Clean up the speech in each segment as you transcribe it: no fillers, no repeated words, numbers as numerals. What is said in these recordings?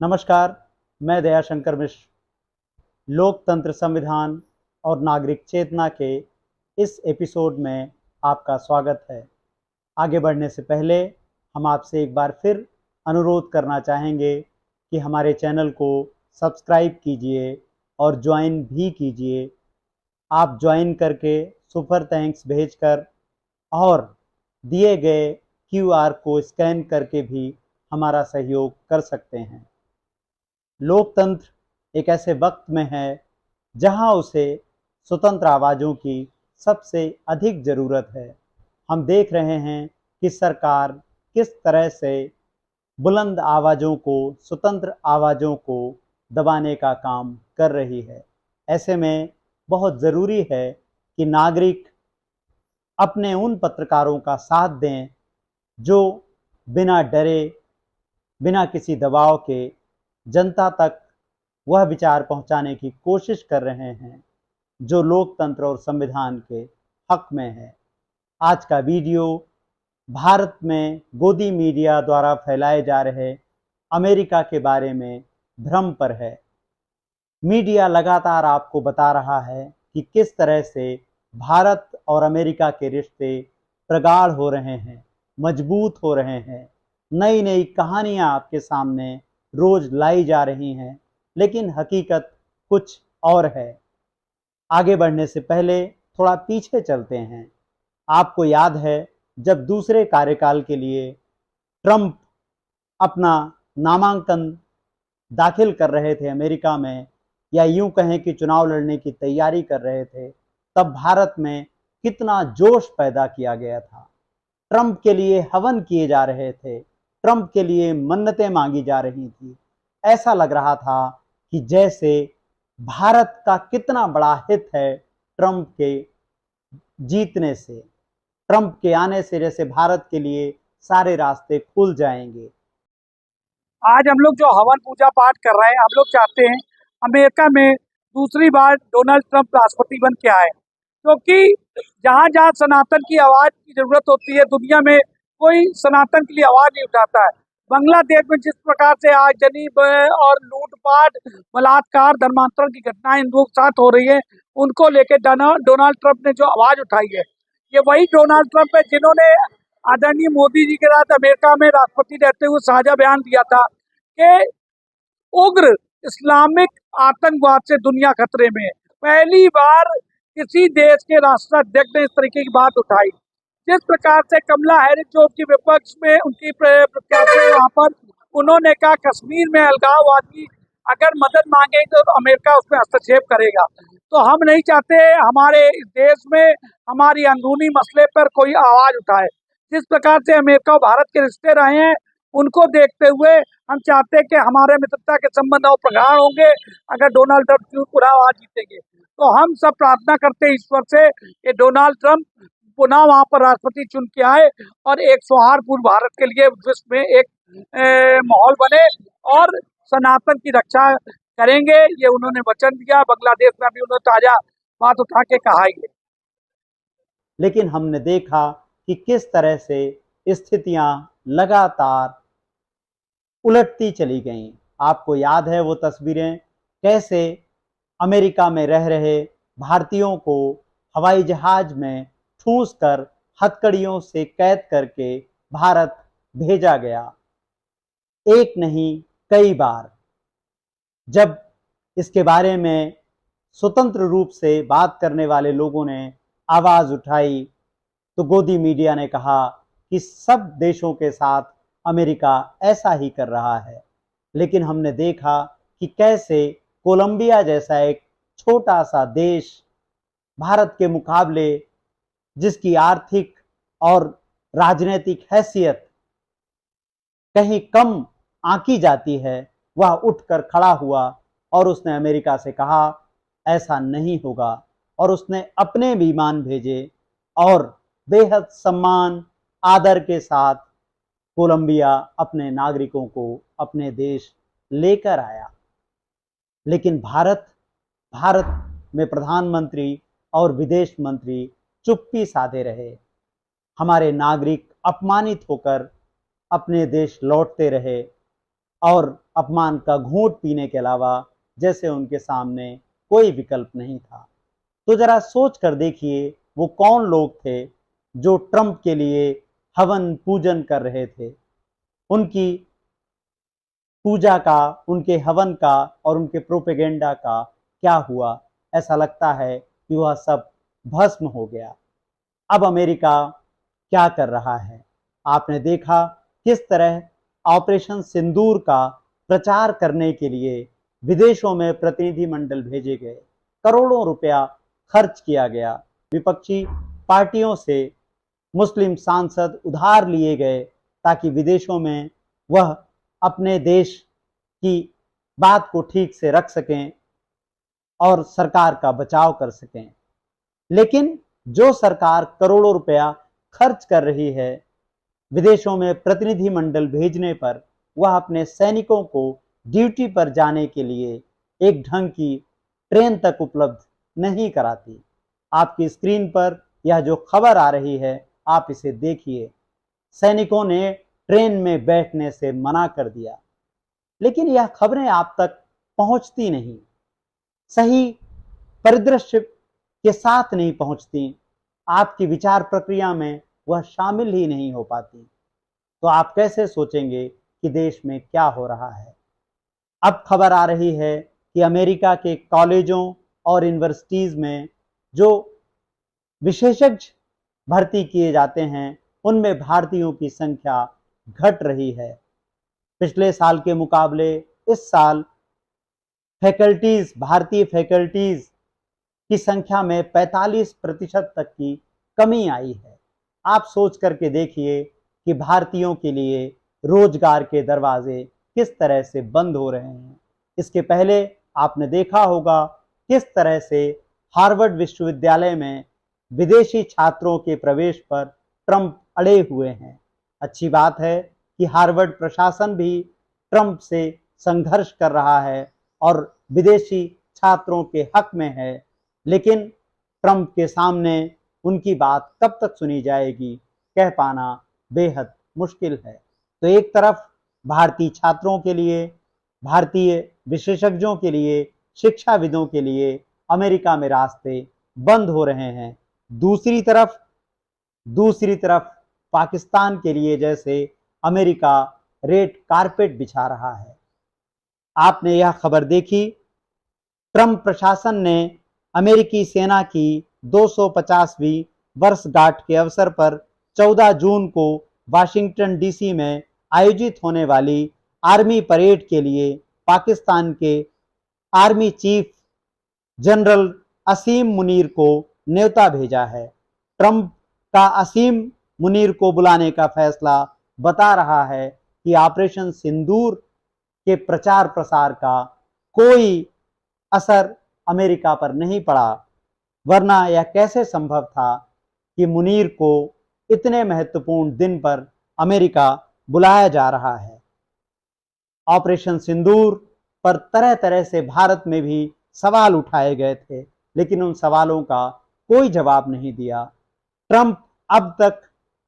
नमस्कार। मैं दयाशंकर मिश्र लोकतंत्र, संविधान और नागरिक चेतना के इस एपिसोड में आपका स्वागत है। आगे बढ़ने से पहले हम आपसे एक बार फिर अनुरोध करना चाहेंगे कि हमारे चैनल को सब्सक्राइब कीजिए और ज्वाइन भी कीजिए। आप ज्वाइन करके सुपर थैंक्स भेजकर और दिए गए क्यूआर को स्कैन करके भी हमारा सहयोग कर सकते हैं। लोकतंत्र एक ऐसे वक्त में है जहां उसे स्वतंत्र आवाज़ों की सबसे अधिक ज़रूरत है। हम देख रहे हैं कि सरकार किस तरह से बुलंद आवाज़ों को, स्वतंत्र आवाज़ों को दबाने का काम कर रही है। ऐसे में बहुत ज़रूरी है कि नागरिक अपने उन पत्रकारों का साथ दें जो बिना डरे, बिना किसी दबाव के जनता तक वह विचार पहुंचाने की कोशिश कर रहे हैं जो लोकतंत्र और संविधान के हक में है। आज का वीडियो भारत में गोदी मीडिया द्वारा फैलाए जा रहे अमेरिका के बारे में भ्रम पर है। मीडिया लगातार आपको बता रहा है कि किस तरह से भारत और अमेरिका के रिश्ते प्रगाढ़ हो रहे हैं, मजबूत हो रहे हैं। नई नई कहानियां आपके सामने रोज लाई जा रही हैं, लेकिन हकीकत कुछ और है। आगे बढ़ने से पहले थोड़ा पीछे चलते हैं। आपको याद है जब दूसरे कार्यकाल के लिए ट्रंप अपना नामांकन दाखिल कर रहे थे अमेरिका में, या यूं कहें कि चुनाव लड़ने की तैयारी कर रहे थे, तब भारत में कितना जोश पैदा किया गया था। ट्रंप के लिए हवन किए जा रहे थे, ट्रंप के लिए मन्नतें मांगी जा रही थी। ऐसा लग रहा था कि जैसे भारत का कितना बड़ा हित है ट्रंप के जीतने से, ट्रंप के आने से जैसे भारत के लिए सारे रास्ते खुल जाएंगे। आज हम लोग जो हवन पूजा पाठ कर रहे हैं, हम लोग चाहते हैं अमेरिका में दूसरी बार डोनाल्ड ट्रंप राष्ट्रपति बन के आए, क्योंकि जहाँ जहाँ सनातन की आवाज की जरूरत होती है दुनिया में कोई सनातन के लिए आवाज नहीं उठाता है। बांग्लादेश में जिस प्रकार से आगजनी और लूटपाट, बलात्कार, धर्मांतरण की घटनाएं हिंदुओं के साथ हो रही है, उनको लेकर डोनाल्ड ट्रंप ने जो आवाज उठाई है, ये वही डोनाल्ड ट्रंप है जिन्होंने आदरणीय मोदी जी के साथ अमेरिका में राष्ट्रपति रहते हुए साझा बयान दिया था कि उग्र इस्लामिक आतंकवाद से दुनिया खतरे में है। पहली बार किसी देश के राष्ट्राध्यक्ष ने इस तरीके की बात उठाई। जिस प्रकार से कमला हैरिस जो उनकी विपक्ष में उनकी प्रत्याशी वहां पर, उन्होंने कहा कश्मीर में अलगाववादी अगर मदद मांगे तो अमेरिका उसमें हस्तक्षेप करेगा। तो हम नहीं चाहते हमारे इस देश में हमारी अंदरूनी मसले पर कोई आवाज उठाए। जिस प्रकार से अमेरिका और भारत के रिश्ते रहे हैं, उनको देखते हुए हम चाहते हैं कि हमारे मित्रता के संबंध और प्रगाढ़ होंगे अगर डोनाल्ड ट्रंप पुनः वहां जीतेंगे। तो हम सब प्रार्थना करते हैं ईश्वर से कि डोनाल्ड ट्रंप पुनः वहां पर राष्ट्रपति चुन के आए और एक सौहार्दपूर्ण भारत के लिए विश्व में एक माहौल बने और सनातन की रक्षा करेंगे, ये उन्होंने वचन दिया। बांग्लादेश में भी उन्होंने ताजा बात उठा के कहा ही है। लेकिन हमने देखा कि किस तरह से स्थितियां लगातार उलटती चली गईं। आपको याद है वो तस्वीरें, कैसे अमेरिका में रह रहे भारतीयों को हवाई जहाज में ठूंस कर हथकड़ियों से कैद करके भारत भेजा गया। एक नहीं, कई बार जब इसके बारे में स्वतंत्र रूप से बात करने वाले लोगों ने आवाज उठाई तो गोदी मीडिया ने कहा कि सब देशों के साथ अमेरिका ऐसा ही कर रहा है। लेकिन हमने देखा कि कैसे कोलंबिया जैसा एक छोटा सा देश भारत के मुकाबले, जिसकी आर्थिक और राजनीतिक हैसियत कहीं कम आंकी जाती है, वह उठकर खड़ा हुआ और उसने अमेरिका से कहा ऐसा नहीं होगा। और उसने अपने विमान भेजे और बेहद सम्मान आदर के साथ कोलंबिया अपने नागरिकों को अपने देश लेकर आया। लेकिन भारत में प्रधानमंत्री और विदेश मंत्री चुप्पी साधे रहे। हमारे नागरिक अपमानित होकर अपने देश लौटते रहे। और अपमान का घूंट पीने के अलावा जैसे उनके सामने कोई विकल्प नहीं था। तो जरा सोच कर देखिए वो कौन लोग थे जो ट्रंप के लिए हवन पूजन कर रहे थे। उनकी पूजा का, उनके हवन का और उनके प्रोपेगेंडा का क्या हुआ? ऐसा लगता है कि वह सब भस्म हो गया। अब अमेरिका क्या कर रहा है? आपने देखा किस तरह ऑपरेशन सिंदूर का प्रचार करने के लिए विदेशों में प्रतिनिधिमंडल भेजे गए, करोड़ों रुपया खर्च किया गया, विपक्षी पार्टियों से मुस्लिम सांसद उधार लिए गए ताकि विदेशों में वह अपने देश की बात को ठीक से रख सकें और सरकार का बचाव कर सकें। लेकिन जो सरकार करोड़ों रुपया खर्च कर रही है विदेशों में प्रतिनिधिमंडल भेजने पर, वह अपने सैनिकों को ड्यूटी पर जाने के लिए एक ढंग की ट्रेन तक उपलब्ध नहीं कराती। आपकी स्क्रीन पर यह जो खबर आ रही है, आप इसे देखिए। सैनिकों ने ट्रेन में बैठने से मना कर दिया, लेकिन यह खबरें आप तक पहुंचती नहीं, सही परिदृश्य के साथ नहीं पहुंचती, आपकी विचार प्रक्रिया में वह शामिल ही नहीं हो पाती। तो आप कैसे सोचेंगे कि देश में क्या हो रहा है? अब खबर आ रही है कि अमेरिका के कॉलेजों और यूनिवर्सिटीज में जो विशेषज्ञ भर्ती किए जाते हैं, उनमें भारतीयों की संख्या घट रही है। पिछले साल के मुकाबले इस साल भारतीय फैकल्टीज की संख्या में 45% तक की कमी आई है। आप सोच करके देखिए कि भारतीयों के लिए रोजगार के दरवाजे किस तरह से बंद हो रहे हैं। इसके पहले आपने देखा होगा किस तरह से हार्वर्ड विश्वविद्यालय में विदेशी छात्रों के प्रवेश पर ट्रंप अड़े हुए हैं। अच्छी बात है कि हार्वर्ड प्रशासन भी ट्रंप से संघर्ष कर रहा है और विदेशी छात्रों के हक में है, लेकिन ट्रंप के सामने उनकी बात कब तक सुनी जाएगी, कह पाना बेहद मुश्किल है। तो एक तरफ भारतीय छात्रों के लिए, भारतीय विशेषज्ञों के लिए, शिक्षाविदों के लिए अमेरिका में रास्ते बंद हो रहे हैं। दूसरी तरफ पाकिस्तान के लिए जैसे अमेरिका रेड कारपेट बिछा रहा है। आपने यह खबर देखी, ट्रंप प्रशासन ने अमेरिकी सेना की 250वीं वर्षगांठ के अवसर पर 14 जून को वाशिंगटन डीसी में आयोजित होने वाली आर्मी परेड के लिए पाकिस्तान के आर्मी चीफ जनरल असीम मुनीर को न्योता भेजा है। ट्रंप का असीम मुनीर को बुलाने का फैसला बता रहा है कि ऑपरेशन सिंदूर के प्रचार प्रसार का कोई असर अमेरिका पर नहीं पड़ा, वरना यह कैसे संभव था कि मुनीर को इतने महत्वपूर्ण दिन पर अमेरिका बुलाया जा रहा है। ऑपरेशन सिंदूर पर तरह तरह से भारत में भी सवाल उठाए गए थे, लेकिन उन सवालों का कोई जवाब नहीं दिया। ट्रंप अब तक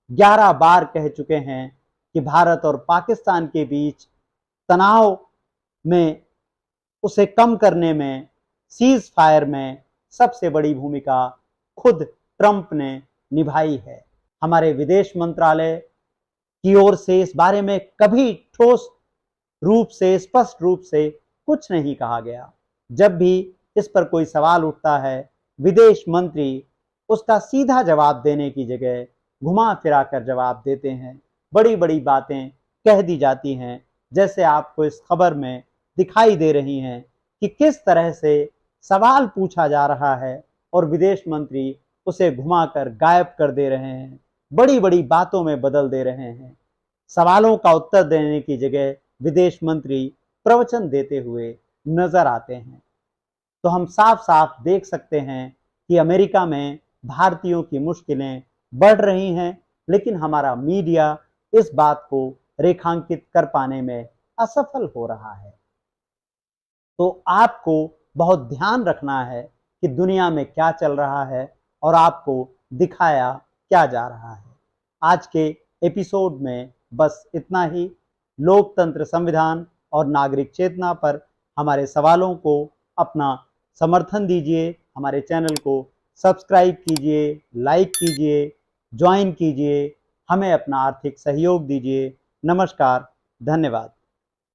11 बार कह चुके हैं कि भारत और पाकिस्तान के बीच तनाव में, उसे कम करने में, सीज फायर में सबसे बड़ी भूमिका खुद ट्रंप ने निभाई है। हमारे विदेश मंत्रालय की ओर से इस बारे में कभी ठोस रूप से, स्पष्ट रूप से कुछ नहीं कहा गया। जब भी इस पर कोई सवाल उठता है, विदेश मंत्री उसका सीधा जवाब देने की जगह घुमा फिरा कर जवाब देते हैं। बड़ी बड़ी बातें कह दी जाती हैं, जैसे आपको इस खबर में दिखाई दे रही हैं कि किस तरह से सवाल पूछा जा रहा है और विदेश मंत्री उसे घुमाकर गायब कर दे रहे हैं, बड़ी बड़ी बातों में बदल दे रहे हैं। सवालों का उत्तर देने की जगह विदेश मंत्री प्रवचन देते हुए नजर आते हैं। तो हम साफ साफ देख सकते हैं कि अमेरिका में भारतीयों की मुश्किलें बढ़ रही हैं, लेकिन हमारा मीडिया इस बात को रेखांकित कर पाने में असफल हो रहा है। तो आपको बहुत ध्यान रखना है कि दुनिया में क्या चल रहा है और आपको दिखाया क्या जा रहा है। आज के एपिसोड में बस इतना ही। लोकतंत्र, संविधान और नागरिक चेतना पर हमारे सवालों को अपना समर्थन दीजिए। हमारे चैनल को सब्सक्राइब कीजिए, लाइक कीजिए, ज्वाइन कीजिए, हमें अपना आर्थिक सहयोग दीजिए। नमस्कार, धन्यवाद।